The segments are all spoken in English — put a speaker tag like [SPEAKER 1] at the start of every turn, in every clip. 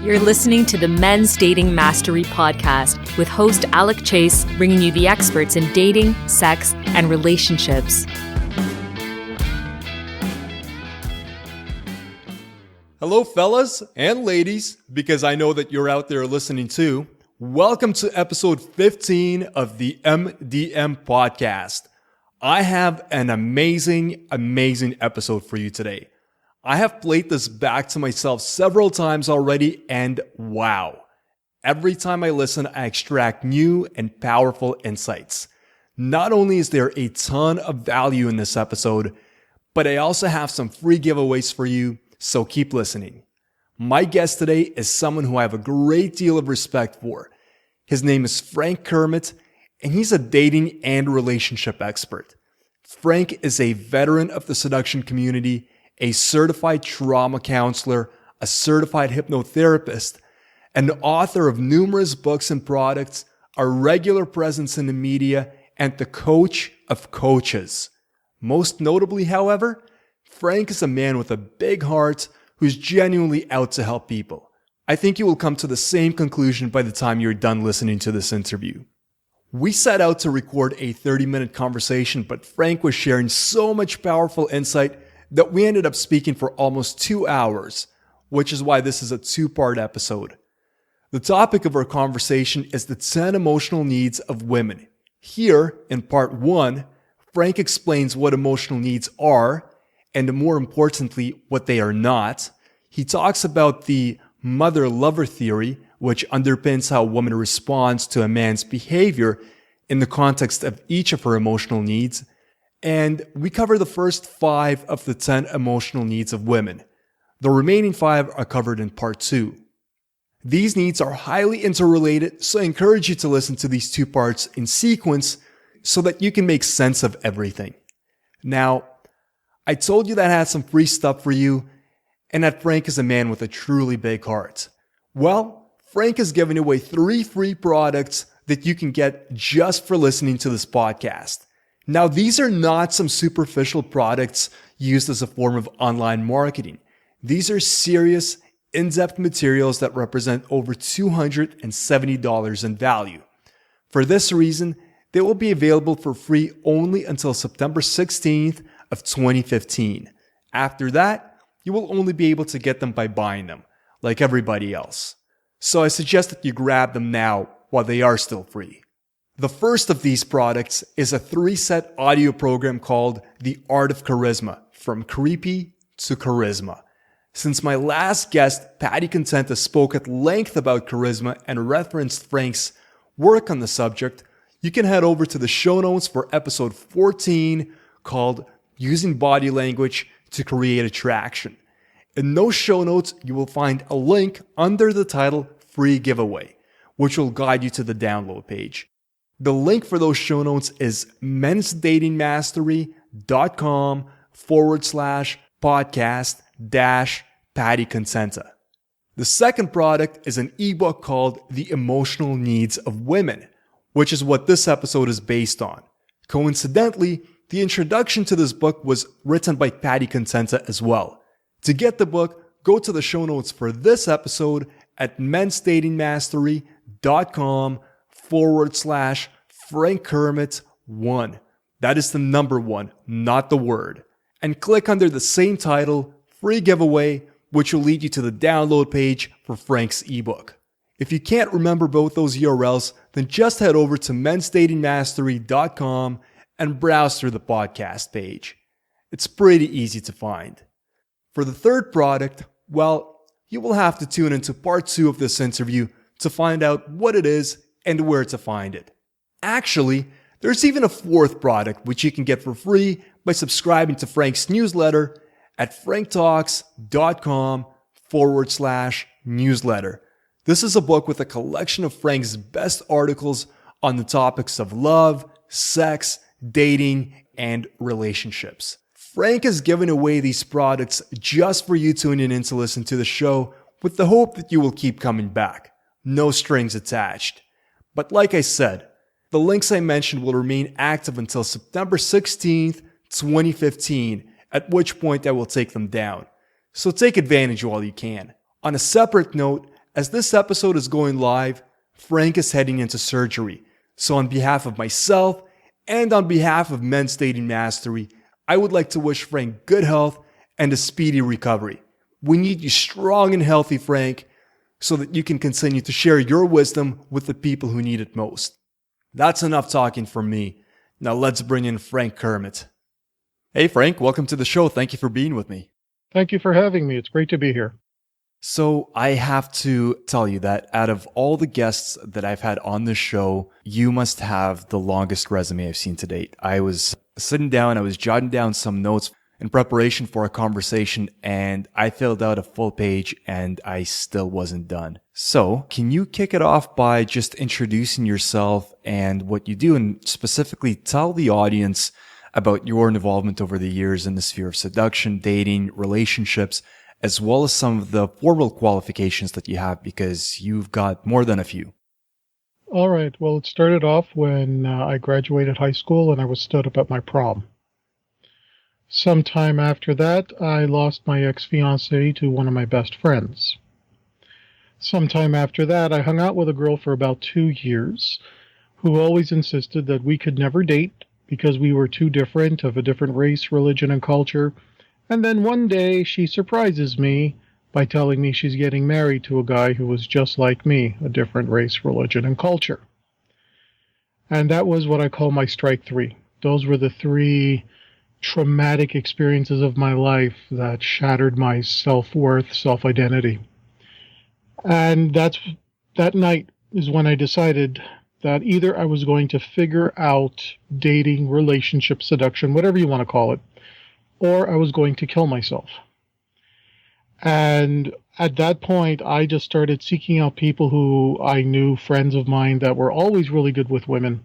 [SPEAKER 1] You're listening to the Men's Dating Mastery Podcast with host Alec Chase, bringing you the experts in dating, sex, and relationships.
[SPEAKER 2] Hello, fellas and ladies, because I know that you're out there listening too. Welcome to episode 15 of the MDM Podcast. I have an amazing episode for you today. I have played this back to myself several times already, and wow. Every time I listen, I extract new and powerful insights. Not only is there a ton of value in this episode, but I also have some free giveaways for you, so keep listening. My guest today is someone who I have a great deal of respect for. His name is Frank Kermit, and he's a dating and relationship expert. Frank is a veteran of the seduction community, a certified trauma counselor, a certified hypnotherapist, an author of numerous books and products, a regular presence in the media, and the coach of coaches. Most notably, however, Frank is a man with a big heart who's genuinely out to help people. I think you will come to the same conclusion by the time you're done listening to this interview. We set out to record a 30-minute conversation, but Frank was sharing so much powerful insight that we ended up speaking for almost 2 hours, which is why this is a two-part episode. The topic of our conversation is the 10 emotional needs of women. Here, in part 1, Frank explains what emotional needs are, and more importantly, what they are not. He talks about the mother-lover theory, which underpins how a woman responds to a man's behavior in the context of each of her emotional needs. And we cover the first 5 of the 10 emotional needs of women. The remaining 5 are covered in part 2. These needs are highly interrelated, so I encourage you to listen to these 2 parts in sequence so that you can make sense of everything. Now, I told you that I had some free stuff for you, and that Frank is a man with a truly big heart. Well, Frank is giving away 3 free products that you can get just for listening to this podcast. Now, these are not some superficial products used as a form of online marketing. These are serious, in-depth materials that represent over $270 in value. For this reason, they will be available for free only until September 16th of 2015. After that, you will only be able to get them by buying them, like everybody else. So I suggest that you grab them now while they are still free. The first of these products is a 3-set audio program called The Art of Charisma, From Creepy to Charisma. Since my last guest, Patty Contenta, spoke at length about charisma and referenced Frank's work on the subject, you can head over to the show notes for episode 14 called Using Body Language to Create Attraction. In those show notes, you will find a link under the title Free Giveaway, which will guide you to the download page. The link for those show notes is mensdatingmastery.com/podcast-Patty Contenta. The second product is an ebook called The Emotional Needs of Women, which is what this episode is based on. Coincidentally, the introduction to this book was written by Patty Contenta as well. To get the book, go to the show notes for this episode at mensdatingmastery.com/Frank Kermit 1. That is the number 1, not the word. And click under the same title, Free Giveaway, which will lead you to the download page for Frank's ebook. If you can't remember both those URLs, then just head over to mensdatingmastery.com and browse through the podcast page. It's pretty easy to find. For the third product, well, you will have to tune into part 2 of this interview to find out what it is and where to find it. Actually, there's even a 4th product which you can get for free by subscribing to Frank's newsletter at franktalks.com/newsletter. This is a book with a collection of Frank's best articles on the topics of love, sex, dating, and relationships. Frank is giving away these products just for you tuning in to listen to the show with the hope that you will keep coming back. No strings attached. But like I said, the links I mentioned will remain active until September 16th, 2015, at which point I will take them down. So take advantage while you can. On a separate note, As this episode is going live, Frank is heading into surgery. So on behalf of myself and on behalf of Men's Dating Mastery, I would like to wish Frank good health and a speedy recovery. We need you strong and healthy, Frank, so that you can continue to share your wisdom with the people who need it most. That's enough talking from me. Now let's bring in Frank Kermit. Hey Frank, welcome to the show. Thank you for being with me.
[SPEAKER 3] Thank you for having me. It's great to be here.
[SPEAKER 2] So I have to tell you that out of all the guests that I've had on this show, you must have the longest resume I've seen to date. I was sitting down, I was jotting down some notes in preparation for a conversation, and I filled out a full page and I still wasn't done. So can you kick it off by just introducing yourself and what you do, and specifically tell the audience about your involvement over the years in the sphere of seduction, dating, relationships, as well as some of the formal qualifications that you have, because you've got more than a few.
[SPEAKER 3] All right. Well, it started off when I graduated high school and I was stood up at my prom. Sometime after that, I lost my ex-fiancée to one of my best friends. Sometime after that, I hung out with a girl for about 2 years who always insisted that we could never date because we were too different, of a different race, religion, and culture. And then one day she surprises me by telling me she's getting married to a guy who was just like me, a different race, religion, and culture. And that was what I call my strike three. Those were the three traumatic experiences of my life that shattered my self-worth, self-identity. And that night is when I decided that either I was going to figure out dating, relationship, seduction, whatever you want to call it, or I was going to kill myself. And at that point, I just started seeking out people who I knew, friends of mine that were always really good with women,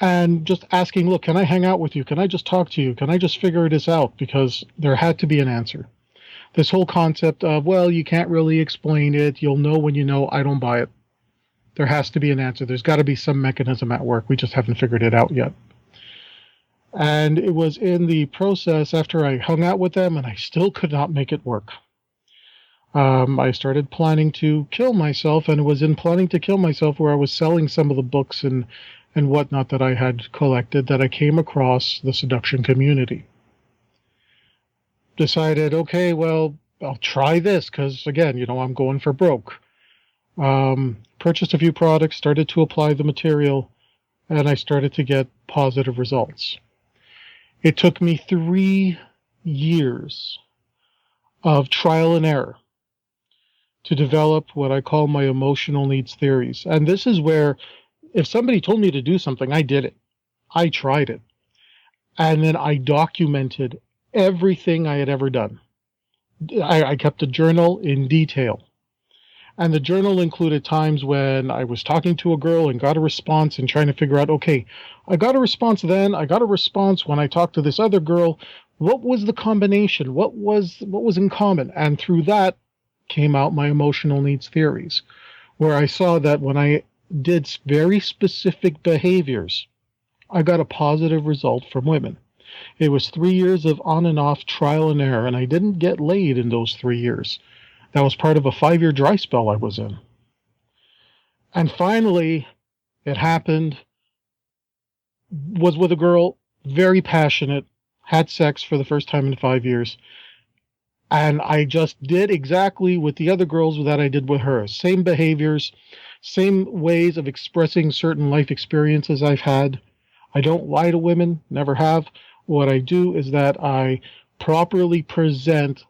[SPEAKER 3] and just asking, look, can I hang out with you? Can I just talk to you? Can I just figure this out? Because there had to be an answer. This whole concept of, well, you can't really explain it, you'll know when you know, I don't buy it. There has to be an answer. There's got to be some mechanism at work. We just haven't figured it out yet. And it was in the process after I hung out with them and I still could not make it work. I started planning to kill myself, and it was in planning to kill myself where I was selling some of the books and whatnot that I had collected that I came across the seduction community. Decided, okay, well, I'll try this because, again, I'm going for broke. Purchased a few products, started to apply the material, and I started to get positive results. It took me 3 years of trial and error to develop what I call my emotional needs theories. And this is where, if somebody told me to do something, I did it. I tried it. And then I documented everything I had ever done. I kept a journal in detail. And the journal included times when I was talking to a girl and got a response and trying to figure out, okay, I got a response then, I got a response when I talked to this other girl. What was the combination? What was in common? And through that came out my emotional needs theories, where I saw that when I did very specific behaviors, I got a positive result from women. It was 3 years of on and off trial and error, and I didn't get laid in those 3 years. That was part of a 5-year dry spell I was in. And finally, it happened, was with a girl, very passionate, had sex for the first time in 5 years. And I just did exactly with the other girls that I did with her. Same behaviors, same ways of expressing certain life experiences I've had. I don't lie to women, never have. What I do is that I properly present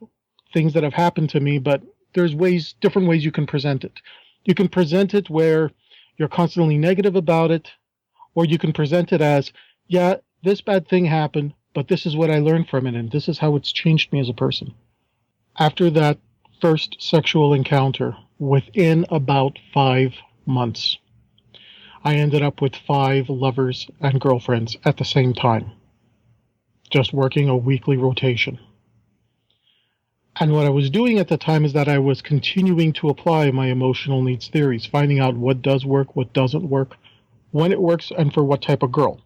[SPEAKER 3] things that have happened to me, but there's different ways you can present it. You can present it where you're constantly negative about it, or you can present it as, yeah, this bad thing happened, but this is what I learned from it, and this is how it's changed me as a person. After that first sexual encounter, within about 5 months, I ended up with 5 lovers and girlfriends at the same time, just working a weekly rotation. And what I was doing at the time is that I was continuing to apply my emotional needs theories, finding out what does work, what doesn't work, when it works, and for what type of girl.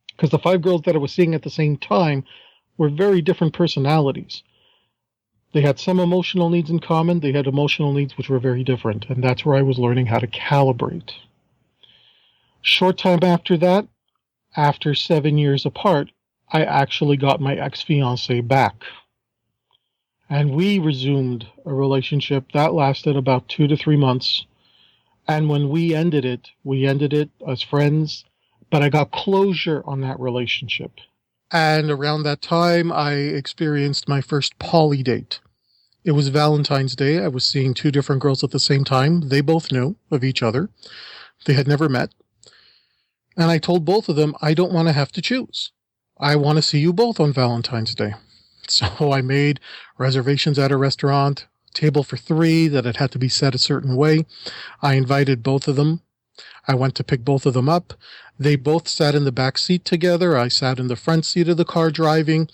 [SPEAKER 3] Because the 5 girls that I was seeing at the same time were very different personalities. They had some emotional needs in common. They had emotional needs which were very different. And that's where I was learning how to calibrate. Short time after that, after 7 years apart, I actually got my ex-fiancée back. And we resumed a relationship that lasted about 2 to 3 months. And when we ended it as friends, but I got closure on that relationship. And around that time, I experienced my first poly date. It was Valentine's Day. I was seeing two different girls at the same time. They both knew of each other. They had never met. And I told both of them, I don't want to have to choose. I want to see you both on Valentine's Day. So I made reservations at a restaurant, table for 3 that it had to be set a certain way. I invited both of them. I went to pick both of them up. They both sat in the back seat together. I sat in the front seat of the car driving,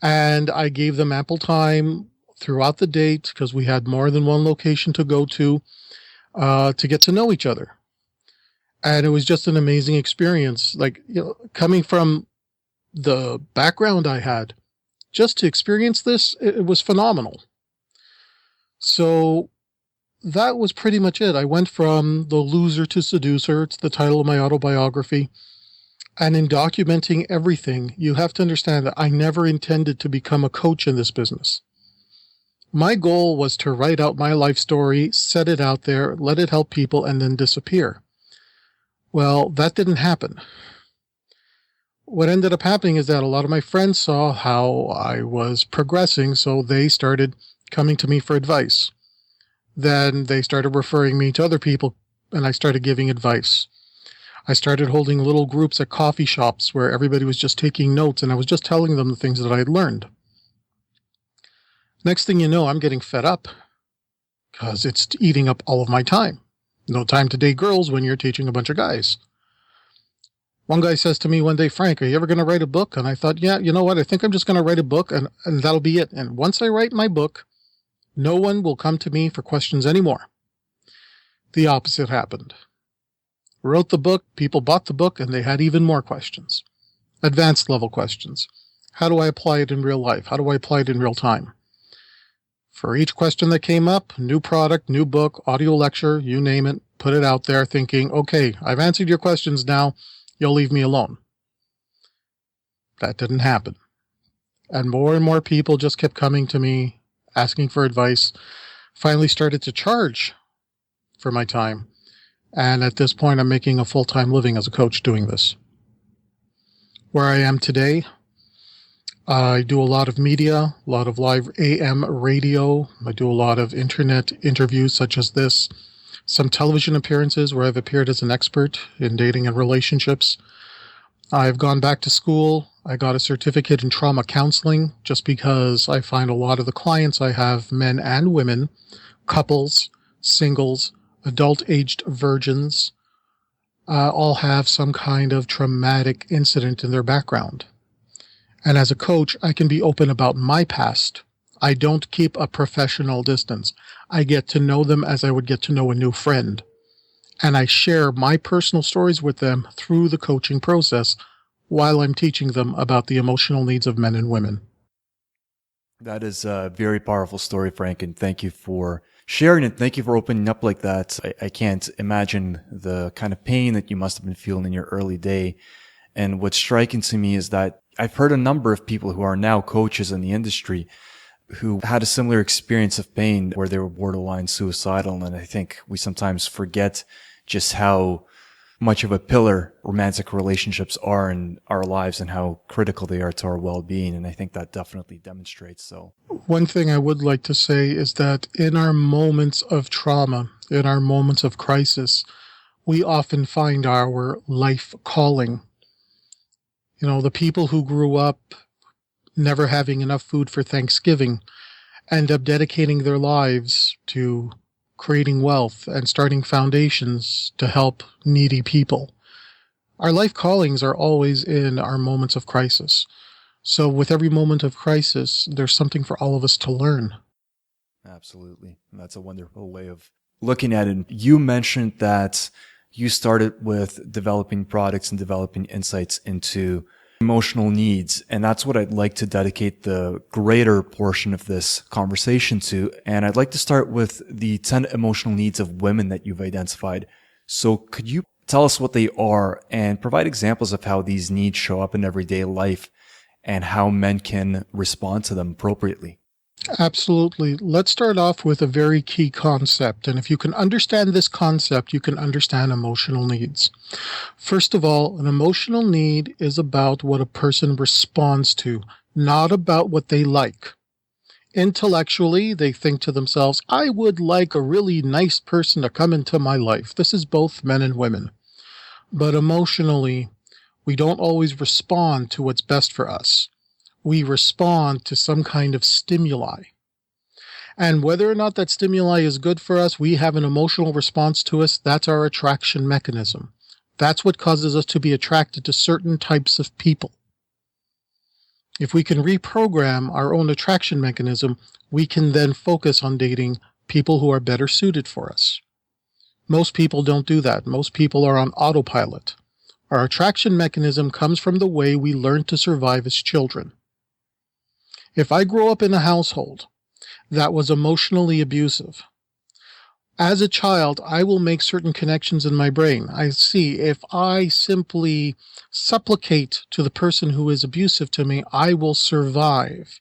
[SPEAKER 3] and I gave them ample time throughout the date, because we had more than one location to go to get to know each other. And it was just an amazing experience. Like, coming from the background I had, just to experience this, it was phenomenal. So that was pretty much it. I went from the loser to seducer. It's the title of my autobiography. And in documenting everything, you have to understand that I never intended to become a coach in this business. My goal was to write out my life story, set it out there, let it help people, and then disappear. Well, that didn't happen. What ended up happening is that a lot of my friends saw how I was progressing, so they started coming to me for advice. Then they started referring me to other people, and I started giving advice. I started holding little groups at coffee shops where everybody was just taking notes, and I was just telling them the things that I had learned. Next thing you know, I'm getting fed up because it's eating up all of my time. No time to date girls when you're teaching a bunch of guys. One guy says to me one day, Frank, are you ever going to write a book? And I thought, yeah, you know what? I think I'm just going to write a book, and that'll be it. And once I write my book, no one will come to me for questions anymore. The opposite happened. Wrote the book, people bought the book, and they had even more questions. Advanced level questions. How do I apply it in real life? How do I apply it in real time? For each question that came up, new product, new book, audio lecture, you name it, put it out there thinking, okay, I've answered your questions now, you'll leave me alone. That didn't happen. And more people just kept coming to me, asking for advice, finally started to charge for my time. And at this point, I'm making a full-time living as a coach doing this. Where I am today, I do a lot of media, a lot of live AM radio. I do a lot of internet interviews such as this, some television appearances where I've appeared as an expert in dating and relationships. I've gone back to school. I got a certificate in trauma counseling just because I find a lot of the clients I have, men and women, couples, singles, adult-aged virgins, all have some kind of traumatic incident in their background. And as a coach, I can be open about my past. I don't keep a professional distance. I get to know them as I would get to know a new friend. And I share my personal stories with them through the coaching process while I'm teaching them about the emotional needs of men and women.
[SPEAKER 2] That is a very powerful story, Frank, and thank you for sharing it. Thank you for opening up like that. I can't imagine the kind of pain that you must have been feeling in your early day. And what's striking to me is that I've heard a number of people who are now coaches in the industry who had a similar experience of pain where they were borderline suicidal. And I think we sometimes forget just how much of a pillar romantic relationships are in our lives and how critical they are to our well-being. And I think that definitely demonstrates so.
[SPEAKER 3] One thing I would like to say is that in our moments of trauma, in our moments of crisis, we often find our life calling. You know, the people who grew up never having enough food for Thanksgiving end up dedicating their lives to creating wealth and starting foundations to help needy people. Our life callings are always in our moments of crisis. So with every moment of crisis, there's something for all of us to learn.
[SPEAKER 2] Absolutely. And that's a wonderful way of looking at it. You mentioned that you started with developing products and developing insights into emotional needs. And that's what I'd like to dedicate the greater portion of this conversation to. And I'd like to start with the 10 emotional needs of women that you've identified. So could you tell us what they are and provide examples of how these needs show up in everyday life and how men can respond to them appropriately?
[SPEAKER 3] Absolutely. Let's start off with a very key concept. And if you can understand this concept, you can understand emotional needs. First of all, an emotional need is about what a person responds to, not about what they like. Intellectually, they think to themselves, I would like a really nice person to come into my life. This is both men and women. But emotionally, we don't always respond to what's best for us. We respond to some kind of stimuli. And whether or not that stimuli is good for us, we have an emotional response to us. That's our attraction mechanism. That's what causes us to be attracted to certain types of people. If we can reprogram our own attraction mechanism, we can then focus on dating people who are better suited for us. Most people don't do that. Most people are on autopilot. Our attraction mechanism comes from the way we learn to survive as children. If I grow up in a household that was emotionally abusive, as a child, I will make certain connections in my brain. I see if I simply supplicate to the person who is abusive to me, I will survive.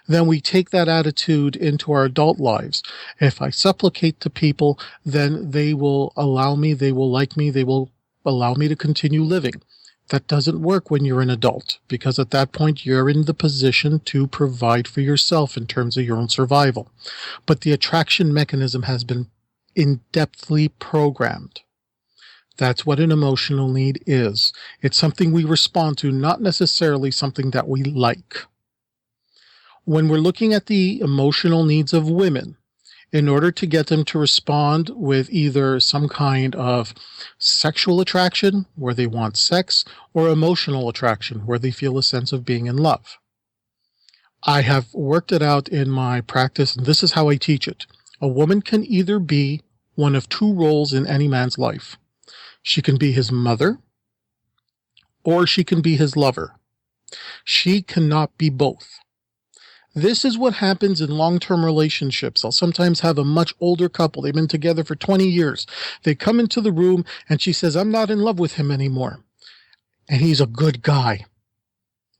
[SPEAKER 3] Then we take that attitude into our adult lives. If I supplicate to people, then they will allow me, they will like me, they will allow me to continue living. That doesn't work when you're an adult, because at that point you're in the position to provide for yourself in terms of your own survival. But the attraction mechanism has been in-depthly programmed. That's what an emotional need is. It's something we respond to, not necessarily something that we like. When we're looking at the emotional needs of women, in order to get them to respond with either some kind of sexual attraction, where they want sex, or emotional attraction, where they feel a sense of being in love. I have worked it out in my practice, and this is how I teach it. A woman can either be one of two roles in any man's life. She can be his mother, or she can be his lover. She cannot be both. This is what happens in long-term relationships. I'll sometimes have a much older couple. They've been together for 20 years. They come into the room and she says, I'm not in love with him anymore. And he's a good guy.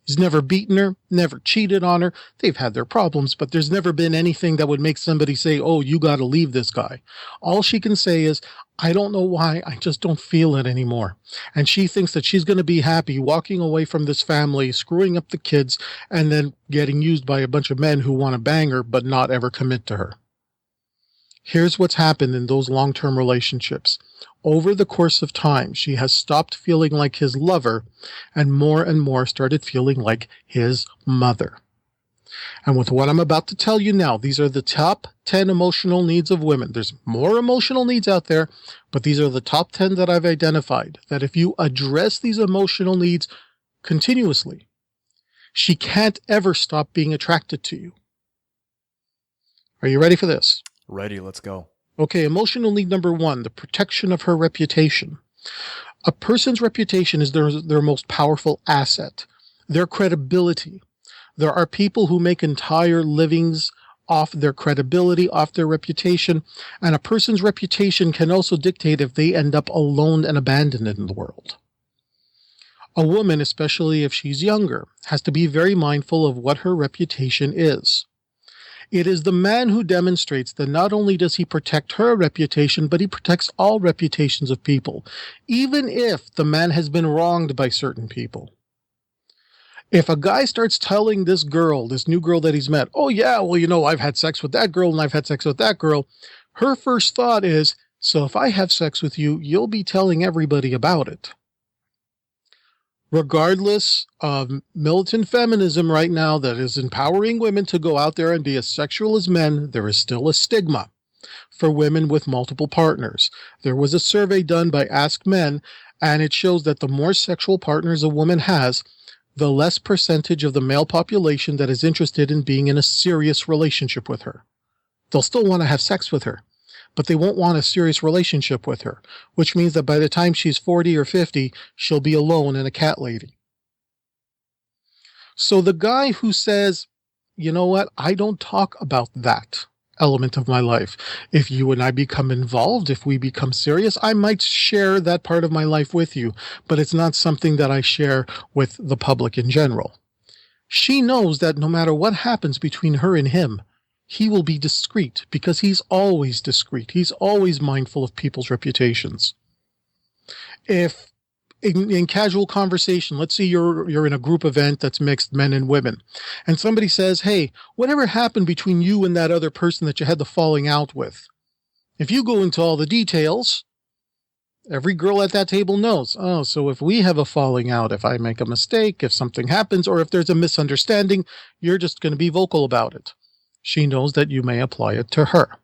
[SPEAKER 3] He's never beaten her, never cheated on her. They've had their problems, but there's never been anything that would make somebody say, oh, you got to leave this guy. All she can say is, I don't know why, I just don't feel it anymore. And she thinks that she's going to be happy walking away from this family, screwing up the kids, and then getting used by a bunch of men who want to bang her but not ever commit to her. Here's what's happened in those long-term relationships. Over the course of time, she has stopped feeling like his lover and more started feeling like his mother. And with what I'm about to tell you now, these are the top 10 emotional needs of women. There's more emotional needs out there, but these are the top 10 that I've identified, that if you address these emotional needs continuously, she can't ever stop being attracted to you. Are you ready for this?
[SPEAKER 2] Ready, let's go.
[SPEAKER 3] Okay, emotional need number 1, the protection of her reputation. A person's reputation is their most powerful asset, their credibility. There are people who make entire livings off their credibility, off their reputation, and a person's reputation can also dictate if they end up alone and abandoned in the world. A woman, especially if she's younger, has to be very mindful of what her reputation is. It is the man who demonstrates that not only does he protect her reputation, but he protects all reputations of people, even if the man has been wronged by certain people. If a guy starts telling this girl, this new girl that he's met, oh yeah, well, you know, I've had sex with that girl and I've had sex with that girl, her first thought is, so if I have sex with you, you'll be telling everybody about it. Regardless of militant feminism right now that is empowering women to go out there and be as sexual as men, there is still a stigma for women with multiple partners. There was a survey done by Ask Men, and it shows that the more sexual partners a woman has, the less percentage of the male population that is interested in being in a serious relationship with her. They'll still want to have sex with her, but they won't want a serious relationship with her, which means that by the time she's 40 or 50, she'll be alone and a cat lady. So the guy who says, you know what, I don't talk about that element of my life. If you and I become involved, if we become serious, I might share that part of my life with you, but it's not something that I share with the public in general. She knows that no matter what happens between her and him, he will be discreet because he's always discreet. He's always mindful of people's reputations. If in casual conversation, let's say you're in a group event that's mixed men and women, and somebody says, hey, whatever happened between you and that other person that you had the falling out with? If you go into all the details, every girl at that table knows, oh, so if we have a falling out, if I make a mistake, if something happens, or if there's a misunderstanding, you're just going to be vocal about it. She knows that you may apply it to her.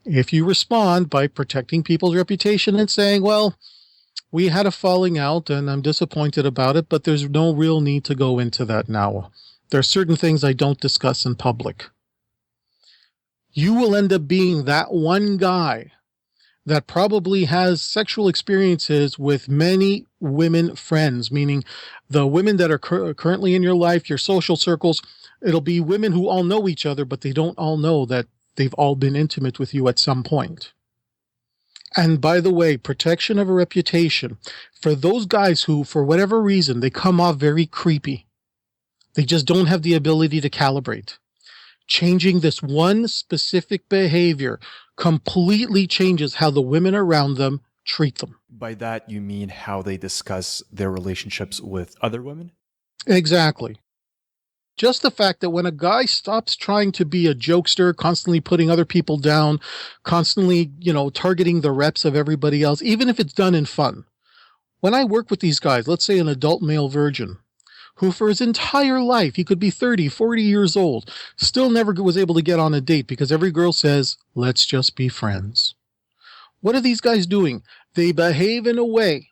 [SPEAKER 3] If you respond by protecting people's reputation and saying, well, we had a falling out and I'm disappointed about it, but there's no real need to go into that now. There are certain things I don't discuss in public. You will end up being that one guy that probably has sexual experiences with many women friends, meaning the women that are currently in your life, your social circles. It'll be women who all know each other, but they don't all know that they've all been intimate with you at some point. And by the way, protection of a reputation, for those guys who, for whatever reason, they come off very creepy. They just don't have the ability to calibrate. Changing this one specific behavior completely changes how the women around them treat them.
[SPEAKER 2] By that, you mean how they discuss their relationships with other women?
[SPEAKER 3] Exactly. Just the fact that when a guy stops trying to be a jokester, constantly putting other people down, constantly, targeting the reps of everybody else, even if it's done in fun. When I work with these guys, let's say an adult male virgin, who for his entire life, he could be 30, 40 years old, still never was able to get on a date because every girl says, let's just be friends. What are these guys doing? They behave in a way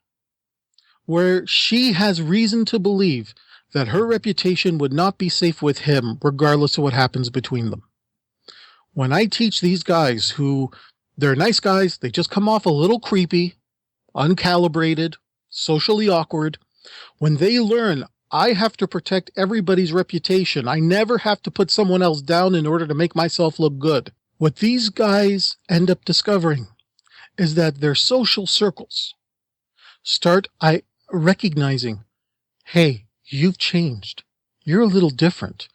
[SPEAKER 3] where she has reason to believe that her reputation would not be safe with him, regardless of what happens between them. When I teach these guys who, they're nice guys, they just come off a little creepy, uncalibrated, socially awkward. When they learn, I have to protect everybody's reputation. I never have to put someone else down in order to make myself look good. What these guys end up discovering is that their social circles start recognizing, hey, you've changed. You're a little different.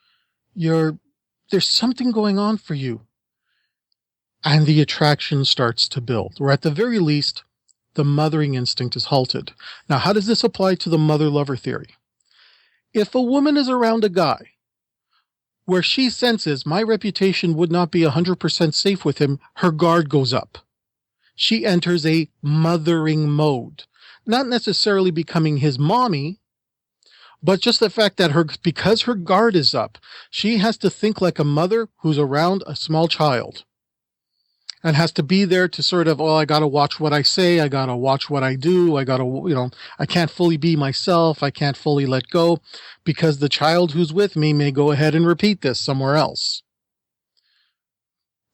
[SPEAKER 3] There's something going on for you. And the attraction starts to build, or at the very least, the mothering instinct is halted. Now, how does this apply to the mother-lover theory? If a woman is around a guy where she senses my reputation would not be 100% safe with him, her guard goes up. She enters a mothering mode, not necessarily becoming his mommy, but just the fact that because her guard is up, she has to think like a mother who's around a small child and has to be there to sort of, I got to watch what I say. I got to watch what I do. I can't fully be myself. I can't fully let go because the child who's with me may go ahead and repeat this somewhere else.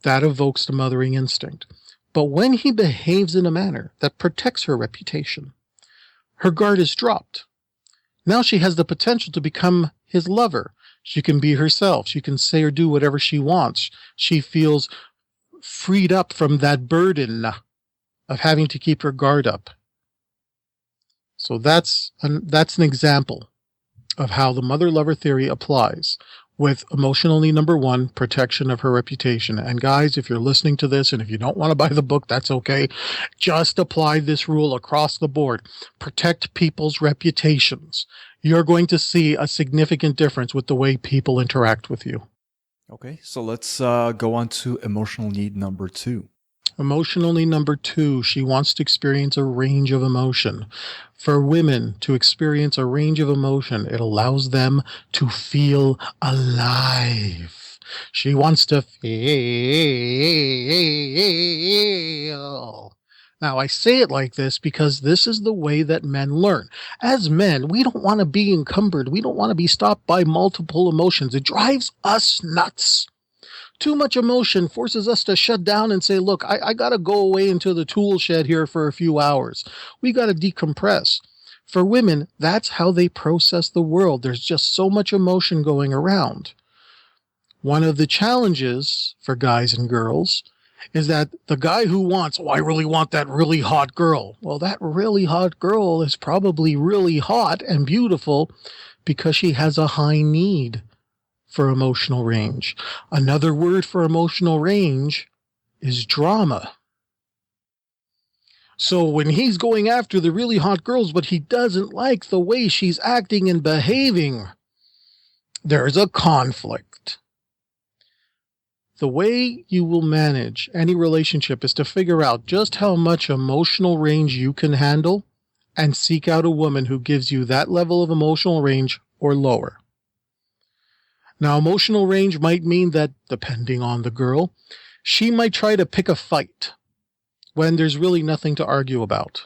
[SPEAKER 3] That evokes the mothering instinct. But when he behaves in a manner that protects her reputation, her guard is dropped. Now she has the potential to become his lover. She can be herself. She can say or do whatever she wants. She feels freed up from that burden of having to keep her guard up. So that's an example of how the mother-lover theory applies with emotional need number 1, protection of her reputation. And guys, if you're listening to this and if you don't want to buy the book, that's okay. Just apply this rule across the board. Protect people's reputations. You're going to see a significant difference with the way people interact with you.
[SPEAKER 2] Okay, so let's go on to emotional need number 2.
[SPEAKER 3] Emotional need number 2, she wants to experience a range of emotion. For women to experience a range of emotion, it allows them to feel alive. She wants to feel. Now, I say it like this because this is the way that men learn. As men, we don't want to be encumbered. We don't want to be stopped by multiple emotions. It drives us nuts. Too much emotion forces us to shut down and say, look, I got to go away into the tool shed here for a few hours. We got to decompress. For women, that's how they process the world. There's just so much emotion going around. One of the challenges for guys and girls is that the guy who wants, I really want that really hot girl. Well, that really hot girl is probably really hot and beautiful because she has a high need for emotional range. Another word for emotional range is drama. So when he's going after the really hot girls, but he doesn't like the way she's acting and behaving, there's a conflict. The way you will manage any relationship is to figure out just how much emotional range you can handle and seek out a woman who gives you that level of emotional range or lower. Now, emotional range might mean that, depending on the girl, she might try to pick a fight when there's really nothing to argue about.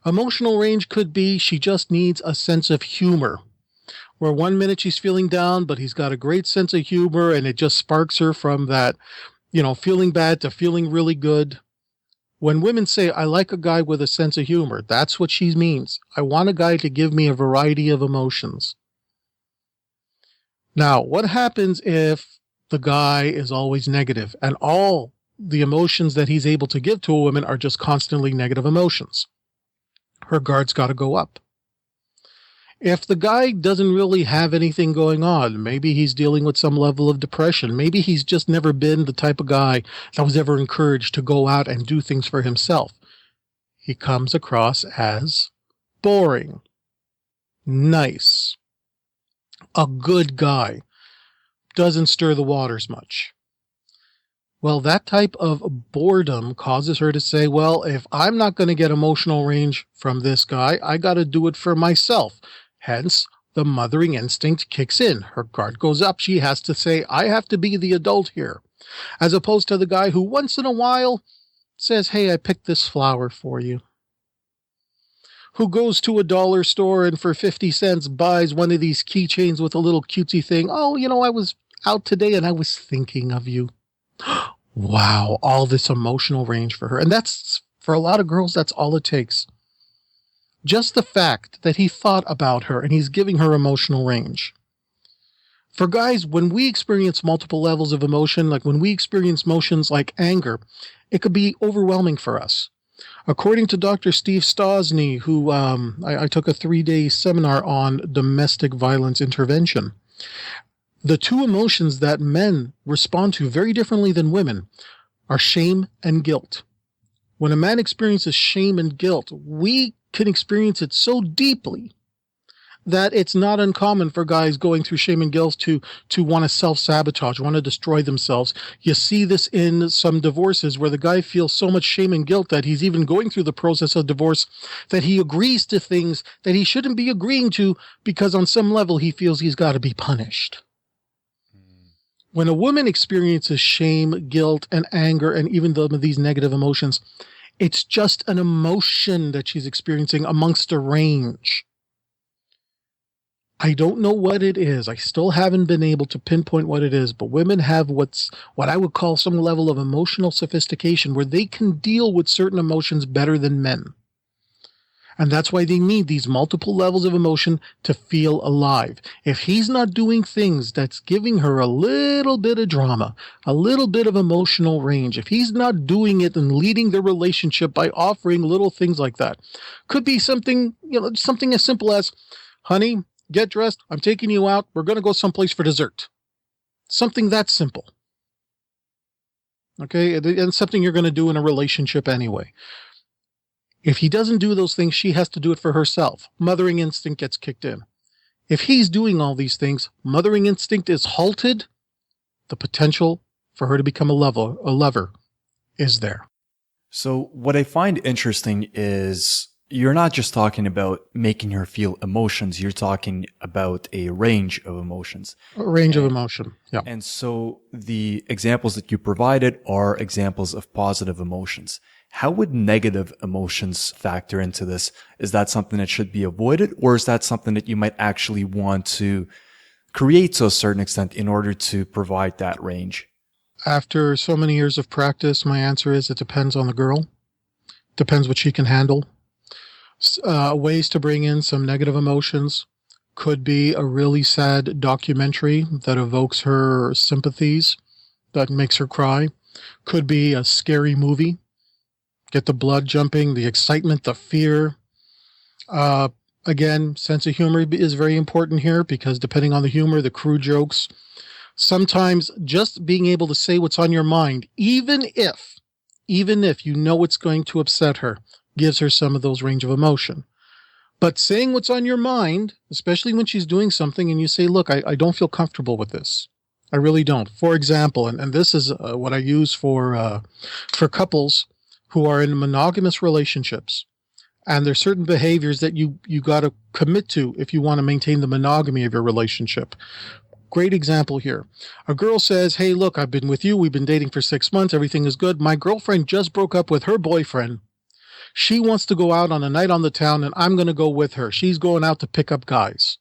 [SPEAKER 3] Emotional range could be she just needs a sense of humor, where one minute she's feeling down, but he's got a great sense of humor and it just sparks her from that, feeling bad to feeling really good. When women say, I like a guy with a sense of humor, that's what she means. I want a guy to give me a variety of emotions. Now, what happens if the guy is always negative and all the emotions that he's able to give to a woman are just constantly negative emotions? Her guard's got to go up. If the guy doesn't really have anything going on, maybe he's dealing with some level of depression, maybe he's just never been the type of guy that was ever encouraged to go out and do things for himself, he comes across as boring, nice, a good guy, doesn't stir the waters much. Well, that type of boredom causes her to say, well, if I'm not going to get emotional range from this guy, I got to do it for myself. Hence, the mothering instinct kicks in. Her guard goes up. She has to say, I have to be the adult here. As opposed to the guy who once in a while says, hey, I picked this flower for you. Who goes to a dollar store and for 50 cents buys one of these keychains with a little cutesy thing. Oh, I was out today and I was thinking of you. Wow, all this emotional range for her. And that's, for a lot of girls, that's all it takes. Just the fact that he thought about her and he's giving her emotional range. For guys, when we experience multiple levels of emotion, like when we experience emotions like anger, it could be overwhelming for us. According to Dr. Steve Stosny, who I took a 3-day seminar on domestic violence intervention, the two emotions that men respond to very differently than women are shame and guilt. When a man experiences shame and guilt, we can experience it so deeply that it's not uncommon for guys going through shame and guilt to want to self-sabotage, want to destroy themselves. You see this in some divorces where the guy feels so much shame and guilt that he's even going through the process of divorce that he agrees to things that he shouldn't be agreeing to because on some level he feels he's got to be punished. When a woman experiences shame, guilt, and anger, and even these negative emotions, it's just an emotion that she's experiencing amongst a range. I don't know what it is. I still haven't been able to pinpoint what it is, but women have what I would call some level of emotional sophistication where they can deal with certain emotions better than men. And that's why they need these multiple levels of emotion to feel alive. If he's not doing things that's giving her a little bit of drama, a little bit of emotional range, if he's not doing it and leading the relationship by offering little things like that, could be something, something as simple as, honey, get dressed, I'm taking you out, we're going to go someplace for dessert. Something that simple. Okay, and something you're going to do in a relationship anyway. If he doesn't do those things, she has to do it for herself. Mothering instinct gets kicked in. If he's doing all these things, mothering instinct is halted. The potential for her to become a lover is there.
[SPEAKER 2] So what I find interesting is you're not just talking about making her feel emotions. You're talking about a range of emotions.
[SPEAKER 3] A range of emotion, yeah.
[SPEAKER 2] And so the examples that you provided are examples of positive emotions. How would negative emotions factor into this? Is that something that should be avoided, or is that something that you might actually want to create to a certain extent in order to provide that range?
[SPEAKER 3] After so many years of practice, my answer is it depends on the girl. Depends what she can handle. Ways to bring in some negative emotions could be a really sad documentary that evokes her sympathies, that makes her cry. Could be a scary movie. Get the blood jumping, the excitement, the fear. Again, sense of humor is very important here because depending on the humor, the crude jokes, sometimes just being able to say what's on your mind, even if you know it's going to upset her, gives her some of those range of emotion. But saying what's on your mind, especially when she's doing something and you say, look, I don't feel comfortable with this. I really don't. For example, and this is what I use for couples who are in monogamous relationships. And there's certain behaviors that you got to commit to if you want to maintain the monogamy of your relationship. Great example here. A girl says, hey, look, I've been with you. We've been dating for 6 months. Everything is good. My girlfriend just broke up with her boyfriend. She wants to go out on a night on the town, and I'm going to go with her. She's going out to pick up guys.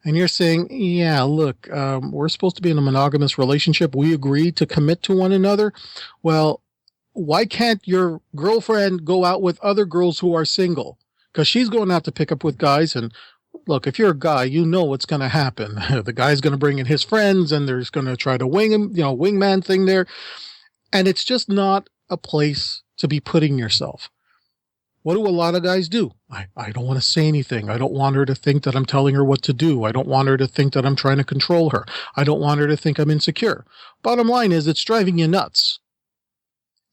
[SPEAKER 3] And you're saying, yeah, look, we're supposed to be in a monogamous relationship. We agreed to commit to one another. Well, why can't your girlfriend go out with other girls who are single? Because she's going out to pick up with guys. And look, if you're a guy, you know what's going to happen. The guy's going to bring in his friends, and there's going to try to wing him, wingman thing there. And it's just not a place to be putting yourself. What do a lot of guys do? I don't want to say anything. I don't want her to think that I'm telling her what to do. I don't want her to think that I'm trying to control her. I don't want her to think I'm insecure. Bottom line is, it's driving you nuts.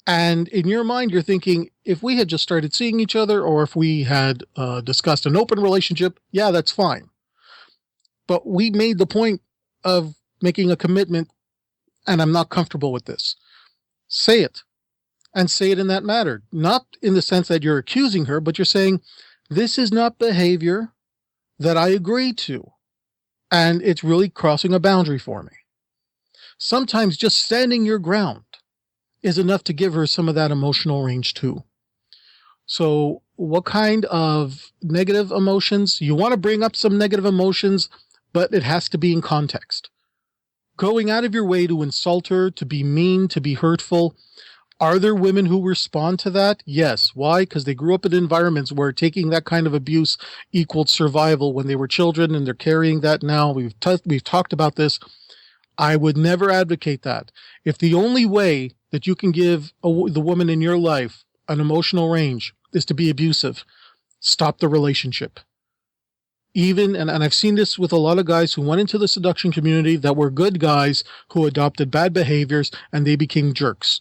[SPEAKER 3] And in your mind, you're thinking, if we had just started seeing each other, or if we had discussed an open relationship, yeah, that's fine. But we made the point of making a commitment, and I'm not comfortable with this. Say it. And say it in that manner. Not in the sense that you're accusing her, but you're saying, this is not behavior that I agree to. And it's really crossing a boundary for me. Sometimes just standing your ground is enough to give her some of that emotional range too. So what kind of negative emotions? You want to bring up some negative emotions, but it has to be in context. Going out of your way to insult her, to be mean, to be hurtful. Are there women who respond to that? Yes. Why? Because they grew up in environments where taking that kind of abuse equaled survival when they were children, and they're carrying that now. We've talked about this. I would never advocate that. If the only way that you can give the woman in your life an emotional range is to be abusive, stop the relationship. And I've seen this with a lot of guys who went into the seduction community that were good guys who adopted bad behaviors, and they became jerks.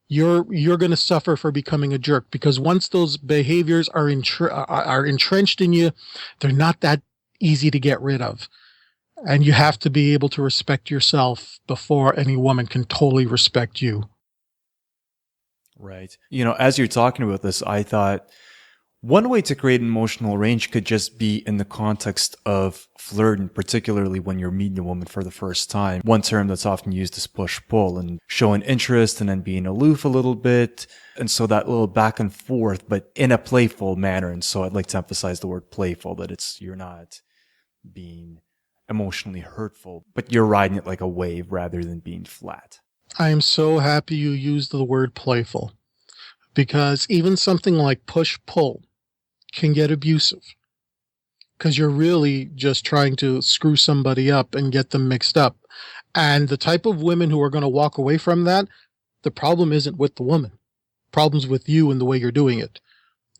[SPEAKER 3] You're going to suffer for becoming a jerk, because once those behaviors are entrenched in you, they're not that easy to get rid of. And you have to be able to respect yourself before any woman can totally respect you.
[SPEAKER 2] Right. As you're talking about this, I thought one way to create an emotional range could just be in the context of flirting, particularly when you're meeting a woman for the first time. One term that's often used is push-pull, and showing interest and then being aloof a little bit. And so that little back and forth, but in a playful manner. And so I'd like to emphasize the word playful, that you're not being emotionally hurtful, but you're riding it like a wave rather than being flat.
[SPEAKER 3] I am so happy you used the word playful, because even something like push-pull can get abusive, because you're really just trying to screw somebody up and get them mixed up. And the type of women who are going to walk away from that, the problem isn't with the woman. The problem's with you and the way you're doing it.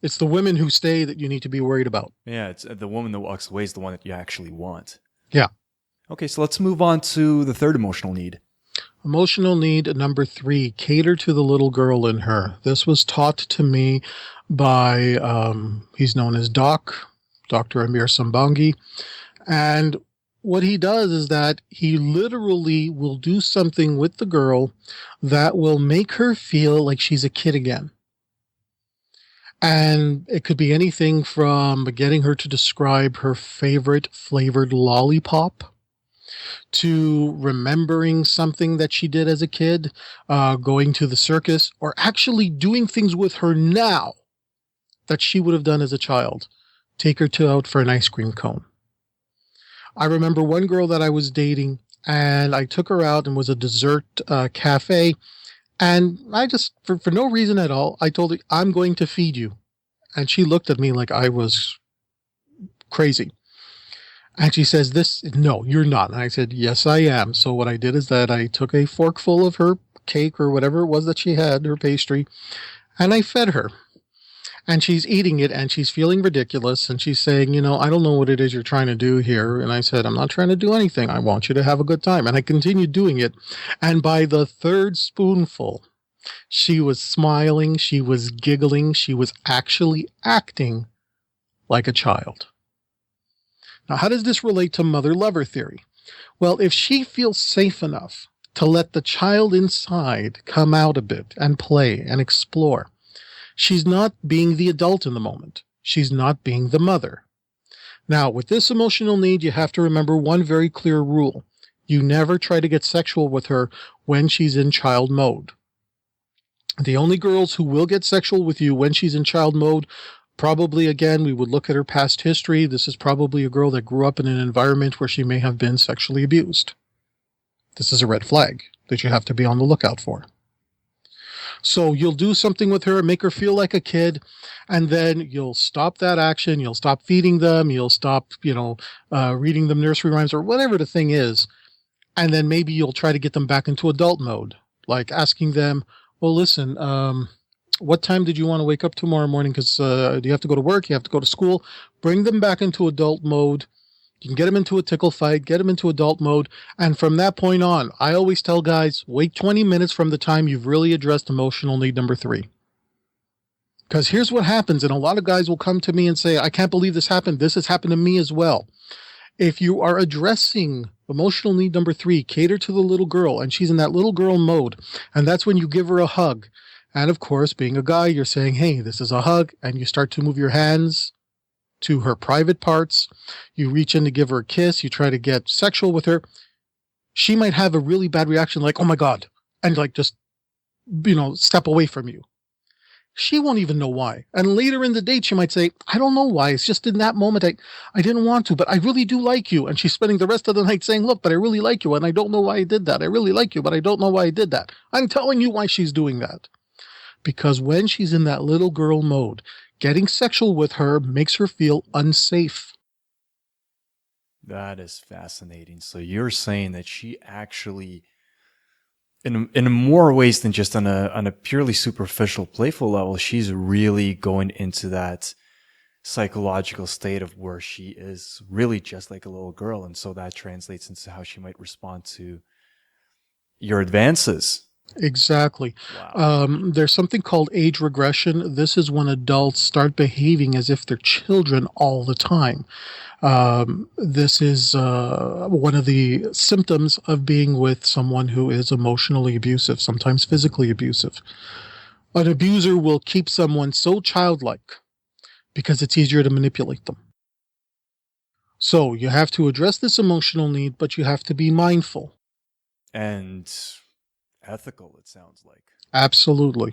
[SPEAKER 3] It's the women who stay that you need to be worried about.
[SPEAKER 2] Yeah, it's the woman that walks away is the one that you actually want.
[SPEAKER 3] Yeah.
[SPEAKER 2] Okay, so let's move on to the third emotional need.
[SPEAKER 3] Emotional need number 3, cater to the little girl in her. This was taught to me by, he's known as Dr. Amir Sambangi. And what he does is that he literally will do something with the girl that will make her feel like she's a kid again. And it could be anything from getting her to describe her favorite flavored lollipop, to remembering something that she did as a kid, going to the circus, or actually doing things with her now that she would have done as a child. Take her out for an ice cream cone. I remember one girl that I was dating, and I took her out and was a dessert cafe. And I just, for no reason at all, I told her, I'm going to feed you. And she looked at me like I was crazy. And she says, no, you're not. And I said, yes, I am. So what I did is that I took a forkful of her cake or whatever it was that she had, her pastry, and I fed her. And she's eating it and she's feeling ridiculous. And she's saying, I don't know what it is you're trying to do here. And I said, I'm not trying to do anything. I want you to have a good time. And I continued doing it. And by the third spoonful, she was smiling. She was giggling. She was actually acting like a child. Now, how does this relate to mother-lover theory? Well, if she feels safe enough to let the child inside come out a bit and play and explore, she's not being the adult in the moment. She's not being the mother. Now, with this emotional need, you have to remember one very clear rule. You never try to get sexual with her when she's in child mode. The only girls who will get sexual with you when she's in child mode, probably, again, we would look at her past history. This is probably a girl that grew up in an environment where she may have been sexually abused. This is a red flag that you have to be on the lookout for. So you'll do something with her, make her feel like a kid, and then you'll stop that action. You'll stop feeding them. You'll stop, reading them nursery rhymes or whatever the thing is. And then maybe you'll try to get them back into adult mode, like asking them, well, listen, what time did you want to wake up tomorrow morning? Because do you have to go to work? You have to go to school? Bring them back into adult mode. You can get them into a tickle fight, get them into adult mode. And from that point on, I always tell guys, wait 20 minutes from the time you've really addressed emotional need number 3. Because here's what happens. And a lot of guys will come to me and say, I can't believe this happened. This has happened to me as well. If you are addressing emotional need number 3, cater to the little girl, and she's in that little girl mode, and that's when you give her a hug. And of course, being a guy, you're saying, hey, this is a hug, and you start to move your hands to her private parts. You reach in to give her a kiss. You try to get sexual with her. She might have a really bad reaction like, oh my God, and like just, step away from you. She won't even know why. And later in the date, she might say, I don't know why. It's just in that moment, I didn't want to, but I really do like you. And she's spending the rest of the night saying, look, but I really like you. And I don't know why I did that. I really like you, but I don't know why I did that. I'm telling you why she's doing that. Because when she's in that little girl mode, getting sexual with her makes her feel unsafe.
[SPEAKER 2] That is fascinating. So you're saying that she actually, in more ways than just on a purely superficial, playful level, she's really going into that psychological state of where she is really just like a little girl. And so that translates into how she might respond to your advances.
[SPEAKER 3] Exactly.
[SPEAKER 2] Wow.
[SPEAKER 3] There's something called age regression. This is when adults start behaving as if they're children all the time. This is one of the symptoms of being with someone who is emotionally abusive, sometimes physically abusive. An abuser will keep someone so childlike because it's easier to manipulate them. So you have to address this emotional need, but you have to be mindful.
[SPEAKER 2] And ethical, it sounds like.
[SPEAKER 3] Absolutely.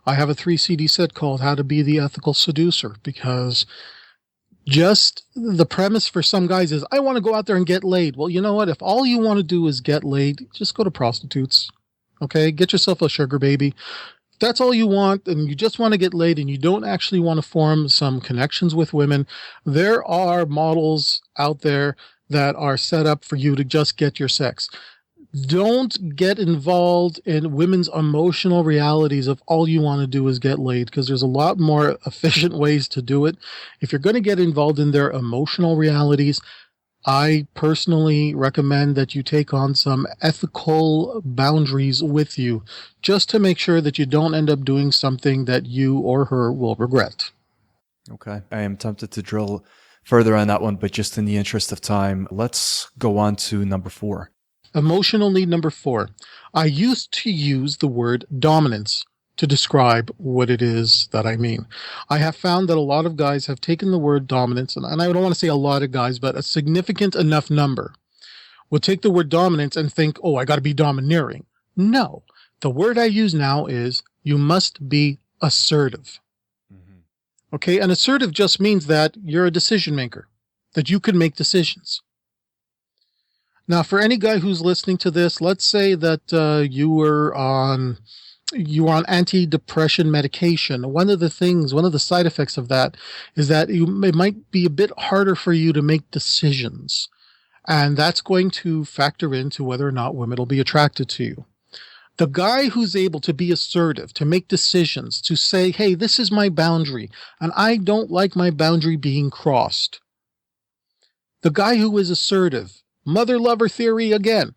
[SPEAKER 3] I have a 3 CD set called How to Be the Ethical Seducer, because just the premise for some guys is, I want to go out there and get laid. Well, you know what? If all you want to do is get laid, just go to prostitutes. Okay? Get yourself a sugar baby. If that's all you want, and you just want to get laid, and you don't actually want to form some connections with women, there are models out there that are set up for you to just get your sex. Don't get involved in women's emotional realities if all you want to do is get laid, because there's a lot more efficient ways to do it. If you're going to get involved in their emotional realities, I personally recommend that you take on some ethical boundaries with you, just to make sure that you don't end up doing something that you or her will regret.
[SPEAKER 2] Okay. I am tempted to drill further on that one, but just in the interest of time, let's go on to number 4.
[SPEAKER 3] Emotional need number 4. I used to use the word dominance to describe what it is that I mean. I have found that a lot of guys have taken the word dominance, and I don't want to say a lot of guys, but a significant enough number will take the word dominance and think, oh, I got to be domineering. No. The word I use now is you must be assertive. Mm-hmm. Okay? And assertive just means that you're a decision maker, that you can make decisions. Now, for any guy who's listening to this, let's say that you were on you're on antidepressant medication. One of the side effects of that is that it might be a bit harder for you to make decisions. And that's going to factor into whether or not women will be attracted to you. The guy who's able to be assertive, to make decisions, to say, hey, this is my boundary, and I don't like my boundary being crossed. The guy who is assertive, mother lover theory again,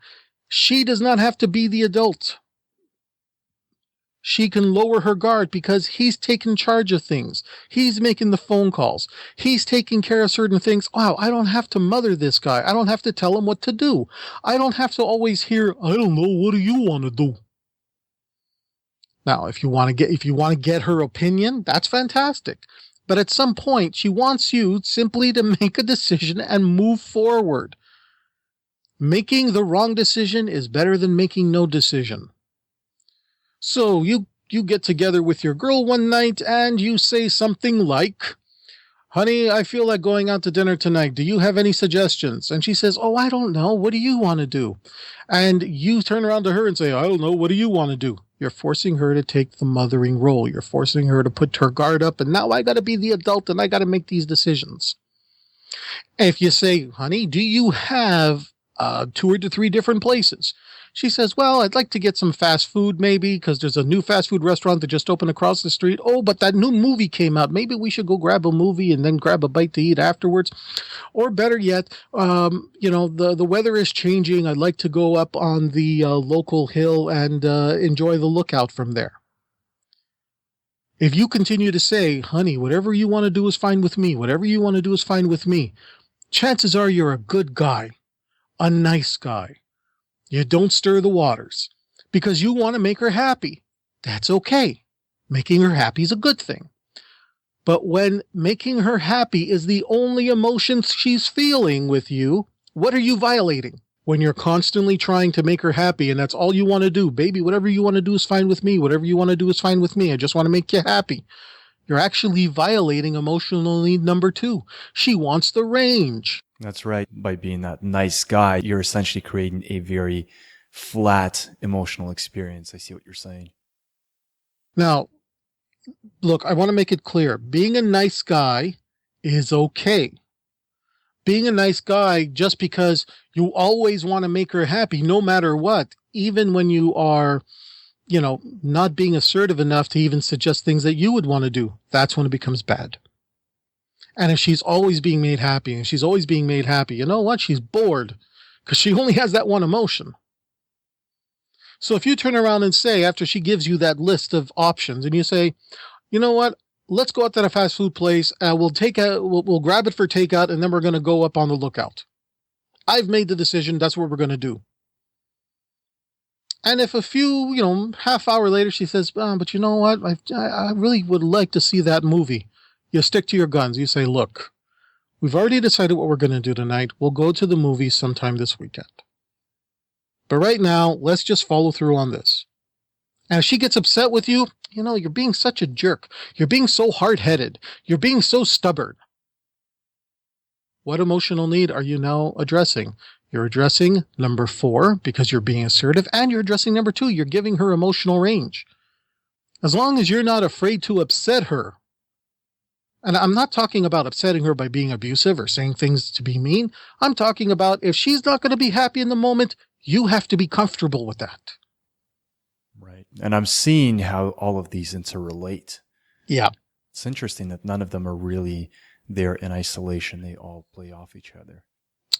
[SPEAKER 3] she does not have to be the adult. She can lower her guard because he's taking charge of things. He's making the phone calls. He's taking care of certain things. Wow, I don't have to mother this guy. I don't have to tell him what to do. I don't have to always hear, I don't know, what do you want to do? Now, if you want to get her opinion, that's fantastic. But at some point, she wants you simply to make a decision and move forward. Making the wrong decision is better than making no decision. So you get together with your girl one night and you say something like, honey, I feel like going out to dinner tonight. Do you have any suggestions? And she says, oh, I don't know. What do you want to do? And you turn around to her and say, I don't know. What do you want to do? You're forcing her to take the mothering role. You're forcing her to put her guard up. And now I got to be the adult and I got to make these decisions. If you say, honey, do you have 2 or 3 different places? She says, well, I'd like to get some fast food maybe because there's a new fast food restaurant that just opened across the street. Oh, but that new movie came out. Maybe we should go grab a movie and then grab a bite to eat afterwards. Or better yet, the weather is changing. I'd like to go up on the local hill and enjoy the lookout from there. If you continue to say, honey, whatever you want to do is fine with me. Whatever you want to do is fine with me. Chances are you're a good guy, a nice guy. You don't stir the waters because you want to make her happy. That's okay. Making her happy is a good thing. But when making her happy is the only emotion she's feeling with you, what are you violating? When you're constantly trying to make her happy and that's all you want to do, baby, whatever you want to do is fine with me. Whatever you want to do is fine with me. I just want to make you happy. You're actually violating emotional need number 2. She wants the range.
[SPEAKER 2] That's right. By being that nice guy, you're essentially creating a very flat emotional experience. I see what you're saying.
[SPEAKER 3] Now, look, I want to make it clear. Being a nice guy is okay. Being a nice guy just because you always want to make her happy no matter what, even when you are, not being assertive enough to even suggest things that you would want to do, that's when it becomes bad. And if she's always being made happy and she's always being made happy, you know what? She's bored because she only has that one emotion. So if you turn around and say, after she gives you that list of options and you say, you know what? Let's go out to the fast food place. We'll grab it for takeout and then we're going to go up on the lookout. I've made the decision. That's what we're going to do. And if a few, half hour later, she says, but you know what? I really would like to see that movie. You stick to your guns. You say, look, we've already decided what we're going to do tonight. We'll go to the movies sometime this weekend. But right now, let's just follow through on this. And if she gets upset with you, you're being such a jerk. You're being so hard-headed. You're being so stubborn. What emotional need are you now addressing? You're addressing number 4 because you're being assertive, and you're addressing number 2. You're giving her emotional range. As long as you're not afraid to upset her, and I'm not talking about upsetting her by being abusive or saying things to be mean. I'm talking about if she's not going to be happy in the moment, you have to be comfortable with that.
[SPEAKER 2] Right. And I'm seeing how all of these interrelate.
[SPEAKER 3] Yeah.
[SPEAKER 2] It's interesting that none of them are really there in isolation. They all play off each other.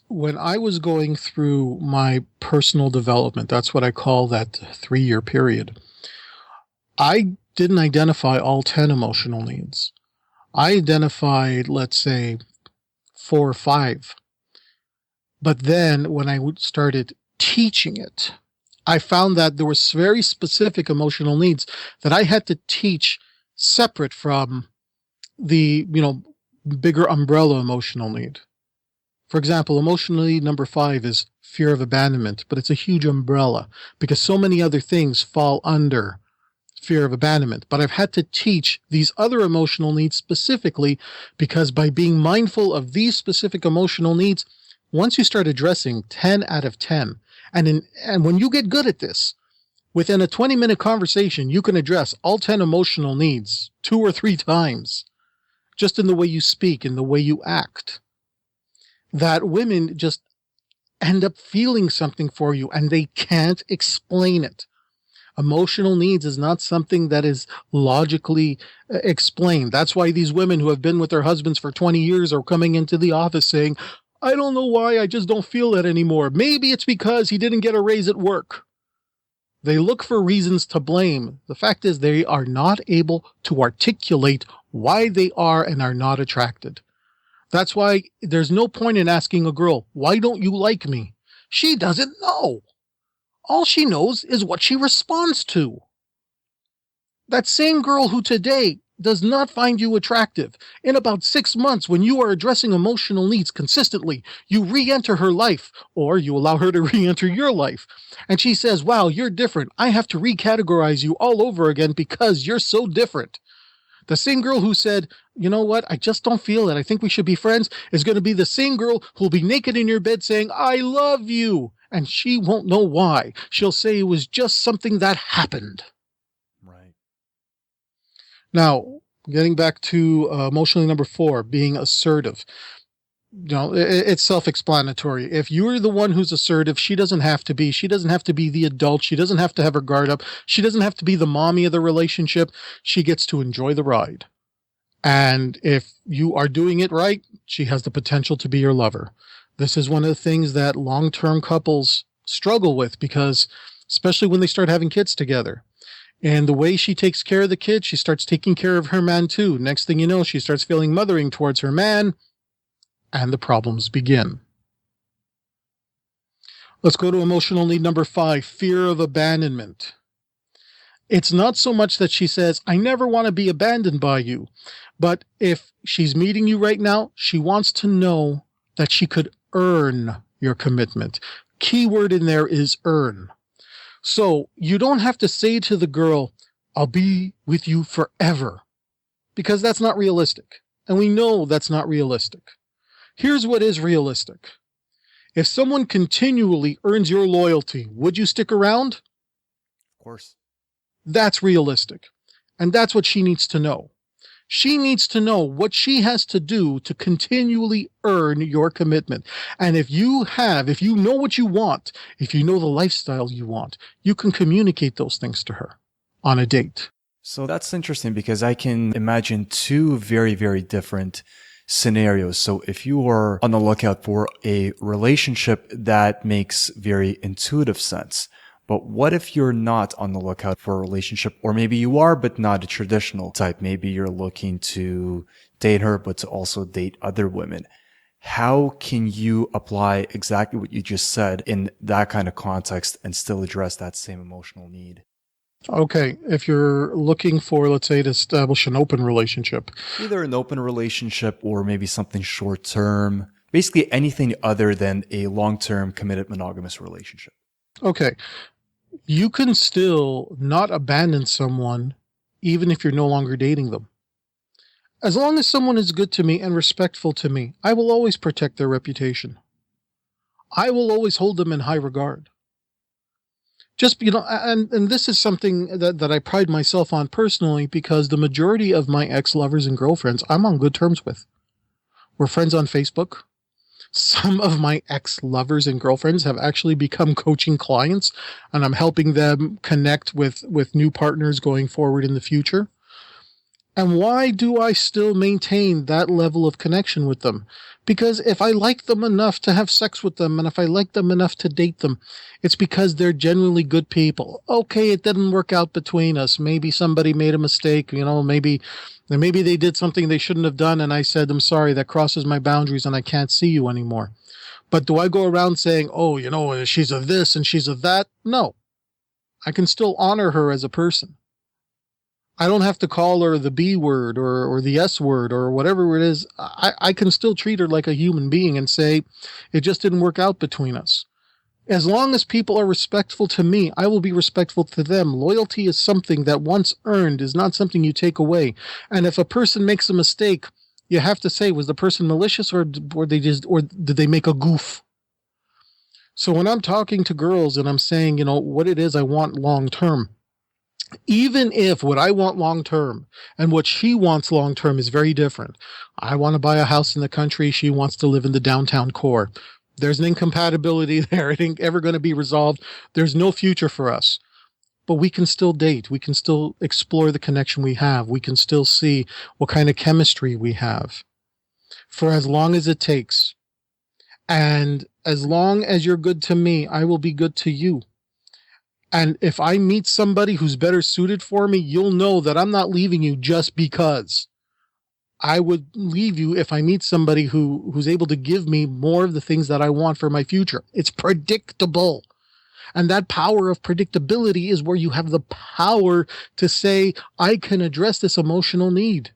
[SPEAKER 3] When I was going through my personal development, that's what I call that 3-year period, I didn't identify all 10 emotional needs. I identified, let's say, 4 or 5. But then when I started teaching it, I found that there were very specific emotional needs that I had to teach separate from the, bigger umbrella emotional need. For example, emotional need number 5 is fear of abandonment, but it's a huge umbrella because so many other things fall under fear of abandonment. But I've had to teach these other emotional needs specifically because by being mindful of these specific emotional needs, once you start addressing 10 out of 10, and when you get good at this, Within a 20-minute conversation, you can address all 10 emotional needs 2 or 3 times, just in the way you speak, in the way you act. That women just end up feeling something for you and they can't explain it. Emotional needs is not something that is logically explained. That's why these women who have been with their husbands for 20 years are coming into the office saying, I don't know why, I just don't feel that anymore. Maybe it's because he didn't get a raise at work. They look for reasons to blame. The fact is they are not able to articulate why they are and are not attracted. That's why there's no point in asking a girl, why don't you like me? She doesn't know. All she knows is what she responds to. That same girl who today does not find you attractive, in about 6 months, when you are addressing emotional needs consistently, you re-enter her life, or you allow her to re-enter your life. And she says, wow, you're different. I have to recategorize you all over again because you're so different. The same girl who said, you know what, I just don't feel it, I think we should be friends, is going to be the same girl who'll be naked in your bed saying, I love you. And she won't know why. She'll say it was just something that happened.
[SPEAKER 2] Right.
[SPEAKER 3] Now, getting back to emotionally number 4, being assertive. It's self-explanatory. If you're the one who's assertive, she doesn't have to be. She doesn't have to be the adult. She doesn't have to have her guard up. She doesn't have to be the mommy of the relationship. She gets to enjoy the ride. And if you are doing it right, she has the potential to be your lover. This is one of the things that long-term couples struggle with because, especially when they start having kids together. And the way she takes care of the kids, she starts taking care of her man too. Next thing you know, she starts feeling mothering towards her man, and the problems begin. Let's go to emotional need number 5, fear of abandonment. It's not so much that she says, I never want to be abandoned by you. But if she's meeting you right now, she wants to know that she could earn your commitment. Key word in there is earn. So you don't have to say to the girl, I'll be with you forever, because that's not realistic. And we know that's not realistic. Here's what is realistic. If someone continually earns your loyalty, would you stick around?
[SPEAKER 2] Of course.
[SPEAKER 3] That's realistic. And that's what she needs to know. She needs to know what she has to do to continually earn your commitment. And if you know what you want, if you know the lifestyle you want, you can communicate those things to her on a date.
[SPEAKER 2] So that's interesting because I can imagine 2 very, very different scenarios. So if you are on the lookout for a relationship that makes very intuitive sense, but what if you're not on the lookout for a relationship, or maybe you are, but not a traditional type? Maybe you're looking to date her, but to also date other women. How can you apply exactly what you just said in that kind of context and still address that same emotional need?
[SPEAKER 3] Okay, if you're looking for, let's say, to establish an open relationship.
[SPEAKER 2] Either an open relationship or maybe something short-term, basically anything other than a long-term committed monogamous relationship.
[SPEAKER 3] Okay. You can still not abandon someone even if you're no longer dating them. As long as someone is good to me and respectful to me, I will always protect their reputation. I will always hold them in high regard. Just, and this is something that I pride myself on personally because the majority of my ex-lovers and girlfriends I'm on good terms with. We're friends on Facebook. Some of my ex-lovers and girlfriends have actually become coaching clients, and I'm helping them connect with new partners going forward in the future. And why do I still maintain that level of connection with them? Because if I like them enough to have sex with them, and if I like them enough to date them, it's because they're genuinely good people. Okay, it didn't work out between us. Maybe somebody made a mistake, maybe they did something they shouldn't have done, and I said, I'm sorry, that crosses my boundaries and I can't see you anymore. But do I go around saying, she's a this and she's a that? No. I can still honor her as a person. I don't have to call her the B word or the S word or whatever it is. I can still treat her like a human being and say, it just didn't work out between us. As long as people are respectful to me, I will be respectful to them. Loyalty is something that once earned is not something you take away. And if a person makes a mistake, you have to say, was the person malicious or did they make a goof? So when I'm talking to girls and I'm saying, what it is I want long term, even if what I want long term and what she wants long term is very different. I want to buy a house in the country. She wants to live in the downtown core. There's an incompatibility there. It ain't ever going to be resolved. There's no future for us. But we can still date. We can still explore the connection we have. We can still see what kind of chemistry we have for as long as it takes. And as long as you're good to me, I will be good to you. And if I meet somebody who's better suited for me, you'll know that I'm not leaving you just because. I would leave you if I meet somebody who's able to give me more of the things that I want for my future. It's predictable. And that power of predictability is where you have the power to say, I can address this emotional need.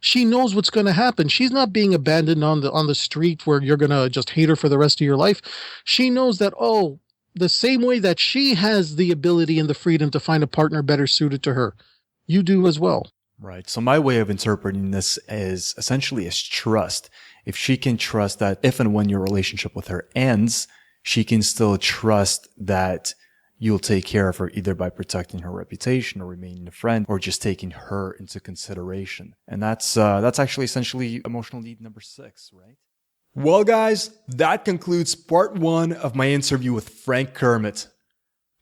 [SPEAKER 3] She knows what's going to happen. She's not being abandoned on the street where you're going to just hate her for the rest of your life. She knows that, the same way that she has the ability and the freedom to find a partner better suited to her, you do as well.
[SPEAKER 2] Right. So my way of interpreting this is essentially as trust. If she can trust that if and when your relationship with her ends, she can still trust that you'll take care of her either by protecting her reputation or remaining a friend or just taking her into consideration. And that's actually essentially emotional need number 6, right? Well, guys, that concludes part 1 of my interview with Frank Kermit.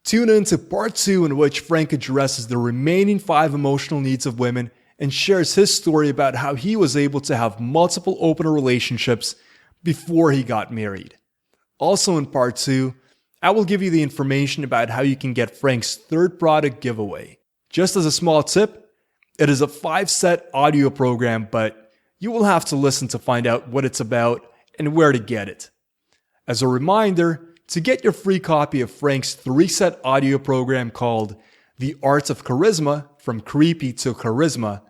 [SPEAKER 2] Tune in to part 2 in which Frank addresses the remaining 5 emotional needs of women and shares his story about how he was able to have multiple open relationships before he got married. Also in part 2, I will give you the information about how you can get Frank's 3rd product giveaway. Just as a small tip, it is a 5-set audio program, but you will have to listen to find out what it's about and where to get it. As a reminder, to get your free copy of Frank's 3-set audio program called The Art of Charisma, From Creepy to Charisma,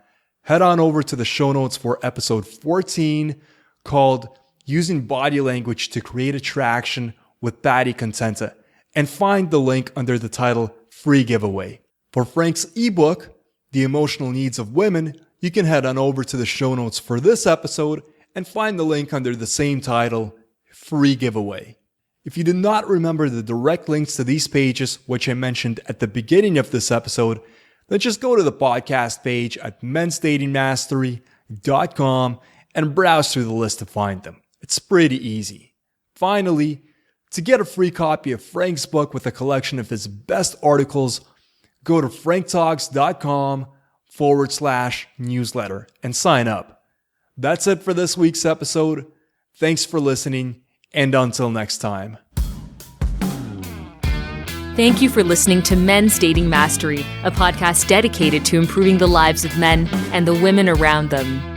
[SPEAKER 2] head on over to the show notes for episode 14 called Using Body Language to Create Attraction with Patty Contenta, and find the link under the title Free Giveaway. For Frank's ebook, The Emotional Needs of Women, you can head on over to the show notes for this episode and find the link under the same title, Free Giveaway. If you do not remember the direct links to these pages, which I mentioned at the beginning of this episode, then just go to the podcast page at mensdatingmastery.com and browse through the list to find them. It's pretty easy. Finally, to get a free copy of Frank's book with a collection of his best articles, go to franktalks.com/newsletter and sign up. That's it for this week's episode. Thanks for listening, and until next time.
[SPEAKER 1] Thank you for listening to Men's Dating Mastery, a podcast dedicated to improving the lives of men and the women around them.